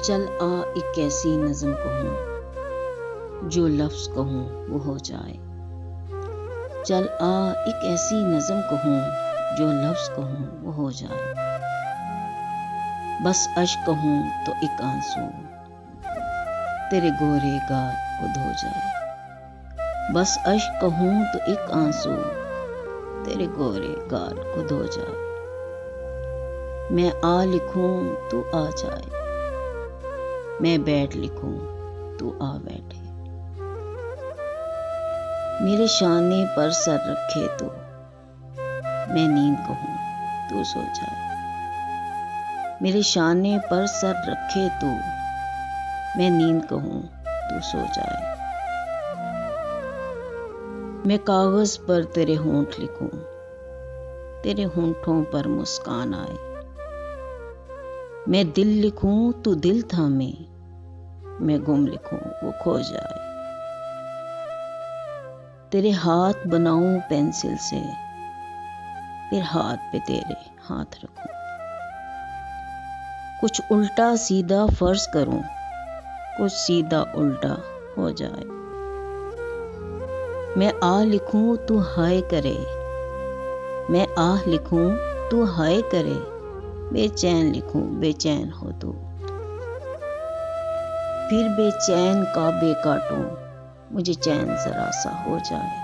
چل آ ایک ایسی نظم کہوں جو لفظ کہوں وہ ہو جائے، چل آ ایک ایسی نظم کہوں جو لفظ کہوں وہ ہو جائے، بس اشک کہوں تو ایک آنسو تیرے گورے گال کو دھو جائے، بس اشک کہوں تو ایک آنسو تیرے گورے گال کو دھو جائے، میں آ لکھوں تو آ جائے، میں بیٹھ لکھوں تو آ بیٹھے، میرے شانے پر سر رکھے تو میں نیند کہوں تو سو جائے، میرے شانے پر سر رکھے تو میں نیند کہوں تو سو جائے، میں کاغذ پر تیرے ہونٹ لکھوں، تیرے ہونٹوں پر مسکان آئے، میں دل لکھوں تو دل تھامے، میں گم لکھوں وہ کھو جائے، تیرے ہاتھ بناؤں پینسل سے، پھر ہاتھ پہ تیرے ہاتھ رکھوں، کچھ الٹا سیدھا فرض کروں، کچھ سیدھا الٹا ہو جائے، میں آ لکھوں تو ہائے کرے، میں آہ لکھوں تو ہائے کرے، بے چین لکھوں بے چین ہو تو، پھر بے چین کا بے کاٹوں مجھے چین ذرا سا ہو جائے،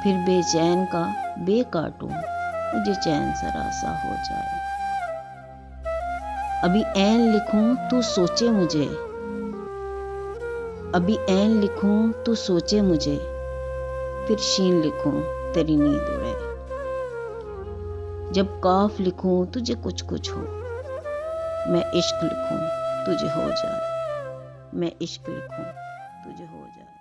پھر بے چین کا بے کاٹوں مجھے چین ذرا سا ہو جائے، ابھی عین لکھوں تو سوچے مجھے، ابھی عین لکھوں تو سوچے مجھے، پھر شین لکھوں تیری نیند اڑے، جب کاف لکھوں تجھے کچھ کچھ ہو، میں عشق لکھوں تجھے ہو جائے، میں عشق لکھوں تجھے ہو جائے۔